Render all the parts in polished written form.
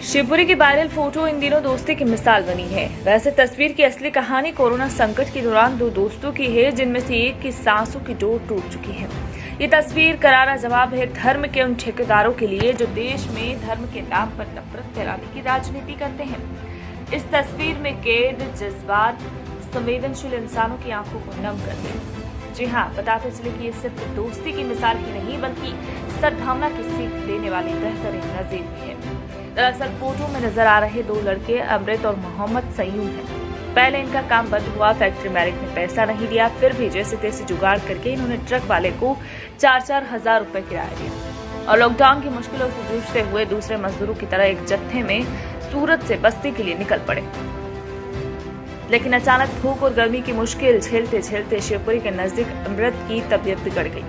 शिवपुरी की viral photo इन दिनों दोस्ती की मिसाल बनी है। वैसे तस्वीर की असली कहानी कोरोना संकट के दौरान दो दोस्तों की है, जिनमें से एक की सांसों की डोर टूट चुकी है। ये तस्वीर करारा जवाब है धर्म के उन ठेकेदारों के लिए जो देश में धर्म के नाम पर नफरत फैलाने की राजनीति करते हैं। इस तस्वीर में कैद जज्बात संवेदनशील इंसानों की आंखों को नम करते हैं। जी हाँ, बताते चले कि ये सिर्फ दोस्ती की मिसाल ही नहीं बल्कि सद्भावना की सीख देने वाली बेहतरीन नजीर भी है। दरअसल फोटो में नजर आ रहे दो लड़के अमृत और मोहम्मद सयूम हैं। पहले इनका काम बंद हुआ, फैक्ट्री मालिक ने पैसा नहीं दिया, फिर भी जैसे तैसे जुगाड़ करके इन्होंने ट्रक वाले को 4-4 हजार रुपए किराया दिया और लॉकडाउन की मुश्किलों से जूझते हुए दूसरे मजदूरों की तरह एक जत्थे में सूरत से बस्ती के लिए निकल पड़े। लेकिन अचानक भूख और गर्मी की मुश्किल झेलते झेलते शिवपुरी के नजदीक अमृत की तबीयत बिगड़ गई।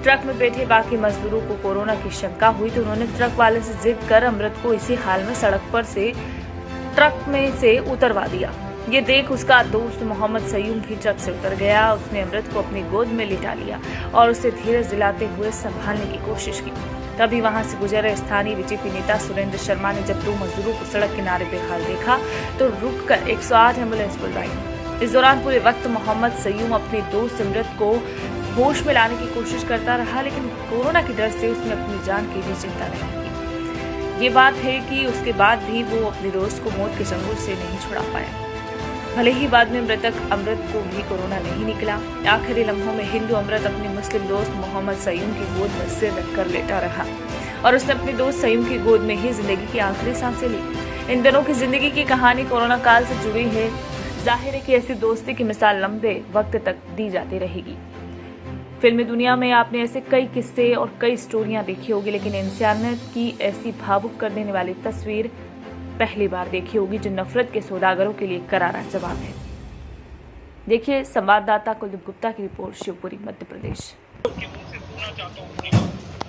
ट्रक में बैठे बाकी मजदूरों को कोरोना की शंका हुई तो उन्होंने ट्रक वाले से जिद कर अमृत को इसी हाल में सड़क पर से ट्रक में से उतरवा दिया। ये देख उसका दोस्त मोहम्मद सयूम भी ट्रक से उतर गया। उसने अमृत को अपनी गोद में लिटा लिया और उसे धीरज दिलाते हुए संभालने की कोशिश की। तभी वहां से गुजरे स्थानीय बीजेपी नेता सुरेंद्र शर्मा ने जब दो मजदूरों को सड़क किनारे बेहाल देखा तो रुककर 108 एम्बुलेंस बुलवाई। इस दौरान पूरे वक्त मोहम्मद सयूम अपने दोस्त अमृत को होश में लाने की कोशिश करता रहा, लेकिन कोरोना के डर से उसने अपनी जान की भी चिंता नहीं की। ये बात है कि उसके बाद भी वो अपने दोस्त को मौत के चंगुल से नहीं छुड़ा पाया। भले ही बाद में मृतक अमृत को भी कोरोना नहीं निकला। आखिरी लम्हों में हिंदू अमृत अपने मुस्लिम दोस्त मोहम्मद सयूम की गोद में सिर रखकर लेटा रहा और उसने अपने दोस्त सयूम की गोद में ही जिंदगी की आखिरी सांसें ली। इन दोनों की जिंदगी की कहानी कोरोना काल से जुड़ी है। जाहिर है कि ऐसी दोस्ती की मिसाल लंबे वक्त तक दी जाती रहेगी। फिल्मी दुनिया में आपने ऐसे कई किस्से और कई स्टोरियां देखी होगी, लेकिन इंसानियत की ऐसी भावुक कर देने वाली तस्वीर पहली बार देखी होगी जो नफरत के सौदागरों के लिए करारा जवाब है। देखिए संवाददाता कुलदीप गुप्ता की रिपोर्ट, शिवपुरी मध्य प्रदेश।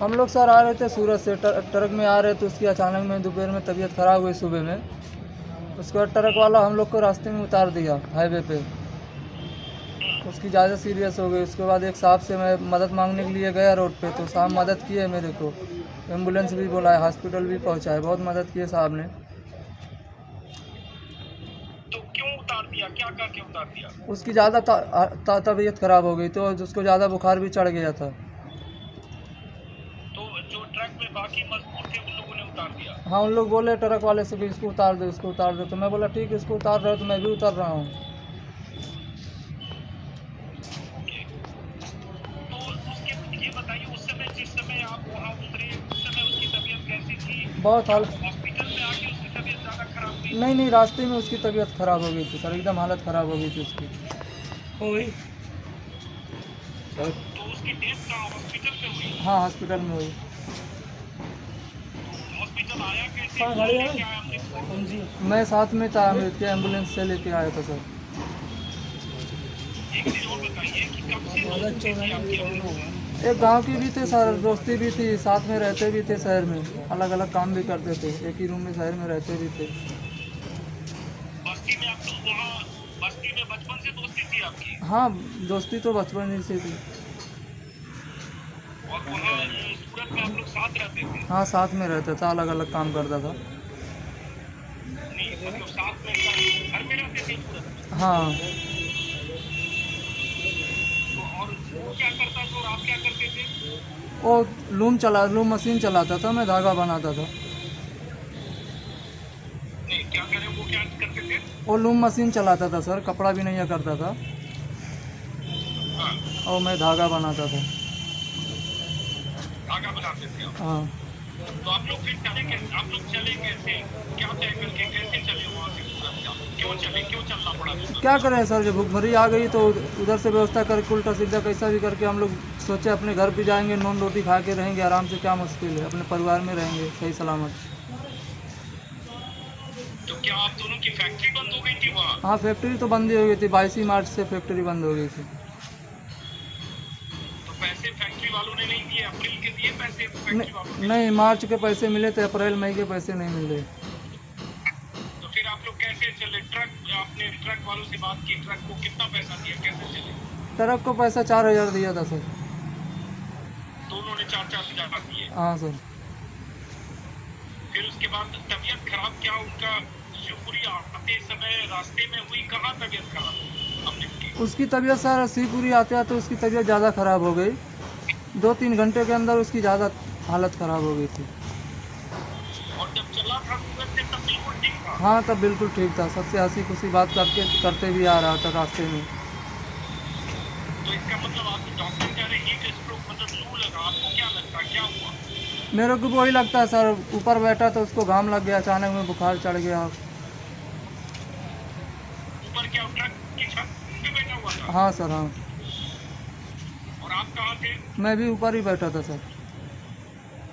हम लोग सर आ रहे थे सूरत से, ट्रक में आ रहे थे। उसकी अचानक में दोपहर में तबीयत खराब हुई सुबह में। उसके बाद ट्रक वाला हम लोग को रास्ते में उतार दिया हाईवे पे। उसकी ज़्यादा सीरियस हो गई। उसके बाद एक साहब से मैं मदद मांगने के लिए गया रोड पे, तो साहब मदद किए मेरे को, एम्बुलेंस भी बुलाया, हॉस्पिटल भी पहुंचाए, बहुत मदद किए साहब ने। तो क्यों उतार दिया, क्या करके उतार दिया? उसकी ज़्यादा तबीयत खराब हो गई तो उसको ज़्यादा बुखार भी चढ़ गया था। तो जो ट्रक में बाकी मजदूर थे उन लोगों ने उतार दिया? हाँ, उन लोग बोले ट्रक वाले से कि इसको उतार दो, इसको उतार दो। तो मैं बोला ठीक है, इसको उतार रहे हो तो मैं भी उतर रहा हूँ। तो उसके ये बताइए, उस समय जिस समय आप वहाँ उतरे उस समय उसकी तबीयत कैसी थी? बहुत हाल हॉस्पिटल में आके उसकी तबीयत ज़्यादा खराब हुई? नहीं, रास्ते में उसकी तबीयत खराब हो गई थी सर, एकदम हालत खराब हो गई थी उसकी। हो गई तो उसकी डेथ कहाँ, हॉस्पिटल में हुई? हाँ, हॉस्पिटल में हुई। हॉस्पिटल आया कैसे? क्या अमृत को? मैं साथ में था, अमृत के एम्बुलेंस से लेके आया था सर। एक चीज़ और बताइए कि कब से दोस्ती थी आपकी अमृत से? एक गांव की भी थे सर, दोस्ती भी थी, साथ में रहते भी थे शहर में, अलग अलग काम भी करते थे, एक ही रूम में शहर में रहते भी थे। बस्ती में आप लोग वहाँ बस्ती में बचपन से दोस्ती थी आपकी? हाँ, दोस्ती तो बचपन ही से थी। और वहाँ सूरत में आप लोग साथ रहते थे? हाँ, साथ में रहता था, अलग अलग काम करता था। नहीं मतलब साथ में घर में रहते थे सूरत में? हाँ। तो और वो क्या करता था और आप क्या करते थे? वो लूम मशीन चलाता था, मैं धागा बनाता था। नहीं क्या करें, वो क्या करते थे? वो लूम मशीन चलाता था सर, कपड़ा भी नहीं करता था हाँ, और मैं धागा बनाता था। धागा बनाते थे आप? हाँ। तो आप लोग फिर चले कैसे, आप लोग चले कैसे, क्या तय करके कैसे चले वहाँ से सूरत का? क्यों चले, क्यों चलना पड़ा सूरत? क्या करें सर, जब भूखमरी आ गई तो उधर से व्यवस्था करके उल्टा सीधा कैसा भी करके हम लोग सोचे अपने घर पे जाएंगे, नॉन रोटी खा के रहेंगे आराम से, क्या मुश्किल है, अपने परिवार में रहेंगे सही सलामत। तो क्या आप दोनों की फैक्ट्री बंद हो गई थी वहाँ? हाँ, फैक्ट्री तो बंद ही हो गई थी, 22 मार्च से फैक्ट्री बंद हो गई थी। तो पैसे फैक्ट्री वालों ने नहीं दिए? अप्रैल के दिए पैसे फैक्ट्री वालों ने? नहीं, मार्च के पैसे मिले थे, अप्रैल मई के पैसे नहीं मिले। तो फिर आप लोग कैसे चले? आपने ट्रक वालों से बात की, ट्रक को कितना पैसा दिया, कैसे चले? ट्रक को पैसा 4000 दिया था सर। दोनों ने 4-4 हजार दिए? हाँ सर। फिर फिर उसके बाद तबीयत खराब क्या उनका शिवपुरी आते समय रास्ते में हुई, कहाँ तबीयत खराब अपने की? उसकी तबीयत सर शिवपुरी आते आते उसकी तबीयत ज़्यादा ख़राब हो गई। 2-3 घंटे के अंदर उसकी ज़्यादा हालत ख़राब हो गई थी। और जब चला था सूरत से तब बिल्कुल ठीक था। हाँ, तब बिल्कुल ठीक था। सबसे हंसी खुशी बात करते भी आ रहा था रास्ते में। तो इसका मतलब आप डॉक्टर कह रहे हीट स्ट्रोक मतलब लू लगा, आपको क्या लगता है क्या हुआ? मेरे को भी वही लगता है सर, ऊपर बैठा तो उसको घाम लग गया, अचानक में बुखार चढ़ गया। ऊपर क्या ट्रक की छत पे बैठा हुआ था? हाँ सर, हाँ। और आप कहाँ थे? मैं भी ऊपर ही बैठा था सर।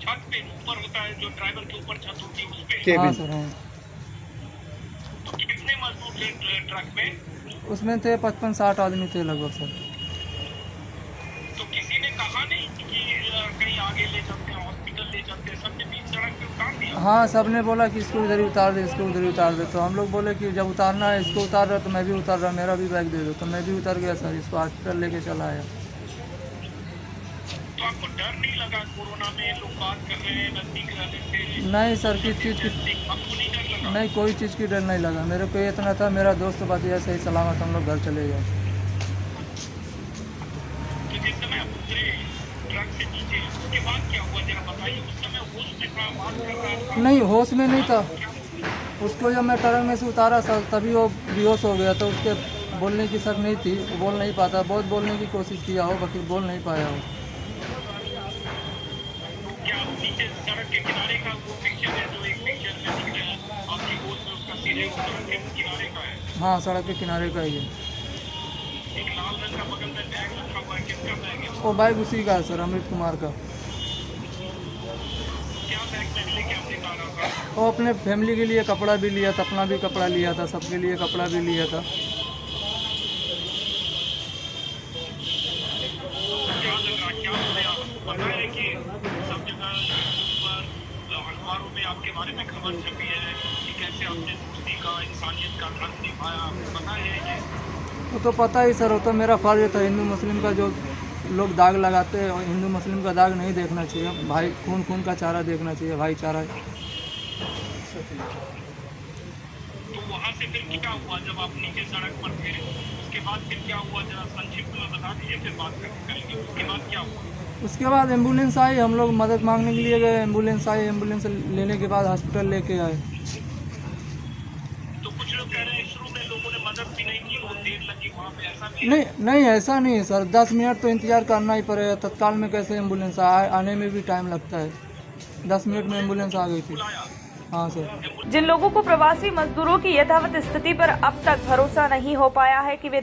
छत पे ऊपर होता है जो ड्राइवर के ऊपर छत होती है उस पे। हाँ सर, हाँ। तो कितने मजदूर थे ट्रक में? उसमें थे 55-60 आदमी थे लगभग सर। तो किसी ने कहा नहीं कि कहीं आगे ले चलते हैं, हॉस्पिटल ले चलते हैं, सबने बीच सड़क पे उतार दिया? हाँ, सबने बोला कि इसको इधर ही उतार दे, इसको उधर ही उतार दे। तो हम लोग बोले कि जब उतारना है, इसको उतार रहा तो मैं भी उतार रहा, मेरा भी बैग दे दो। तो मैं भी उतर गया सर, इसको हॉस्पिटल लेके चला आया। तो आपको डर नहीं लगा? कोरोना में लोग बात कर रहे हैं नजदीक रहने से। नहीं सर, किस चीज़ की आपको नहीं डर लगा? नहीं, कोई चीज़ की डर नहीं लगा। मेरे को इतना था, मेरा दोस्त बाकी सही सलामत हम लोग घर चले गए। तो जिस समय आप उतरे ट्रक से नीचे उसके बाद क्या हुआ जरा बताइए? उस समय होश में था, बात कर रहा था? नहीं, होश में नहीं था। क्या? उसको जब मैं ट्रक में से उतारा सर, तभी वो बेहोश हो गया। तो उसके बोलने की शक नहीं थी, वो बोल नहीं पाता। बहुत बोलने की कोशिश किया हो, बाकी बोल नहीं पाया हो। क्या नीचे सड़क के किनारे का वो पिक्चर है जो एक पिक्चर में दिख रहा है आपकी गोद में, उसका सीधे सड़क के किनारे का है? हाँ, सड़क के किनारे का ही है। एक लाल रंग का बगल में बैग रखा हुआ है, किसका बैग है? वो बाइक उसी का है सर, अमृत कुमार का। क्या बैग में लेके आपने कहा रहा था? वो अपने फैमिली के लिए कपड़ा भी लिया था, अपना भी कपड़ा लिया था, सबके लिए कपड़ा भी लिया था। क्या लग रहा, क्या हो रहा? आपको पता है कि सब जगह यूट्यूब पर अखबारों में आपके बारे में खबर छपी है कि कैसे आपने दोस्ती का, इंसानियत का धर्म निभाया, आपको पता है ये? वो तो पता ही सर, वो तो मेरा फर्ज था। हिंदू मुस्लिम का जो लोग दाग लगाते हैं, और हिंदू मुस्लिम का दाग नहीं देखना चाहिए। भाई, खून खून का चारा देखना चाहिए, भाईचारा। तो वहाँ से फिर क्या हुआ जब आप नीचे सड़क पर थे? उसके बाद फिर क्या हुआ जरा संक्षिप्त में बता दीजिए, फिर बात करेंगे। उसके बाद क्या हुआ? उसके बाद एम्बुलेंस आई, हम लोग मदद मांगने के लिए गए। एम्बुलेंस आई, एम्बुलेंस लेने के बाद हॉस्पिटल लेके आए। तो कुछ लोग कह रहे हैं शुरू में लोगों ने मदद भी नहीं की, वो देर लगी वहाँ पे, ऐसा भी है? नहीं नहीं, ऐसा नहीं है सर। 10 मिनट तो इंतज़ार करना ही पड़ेगा। तत्काल में कैसे एम्बुलेंस आने में भी टाइम लगता है। 10 मिनट में एम्बुलेंस आ गई थी। बुलाया? हाँ सर। जिन लोगों को प्रवासी मजदूरों की यथावत स्थिति पर अब तक भरोसा नहीं हो पाया है कि वे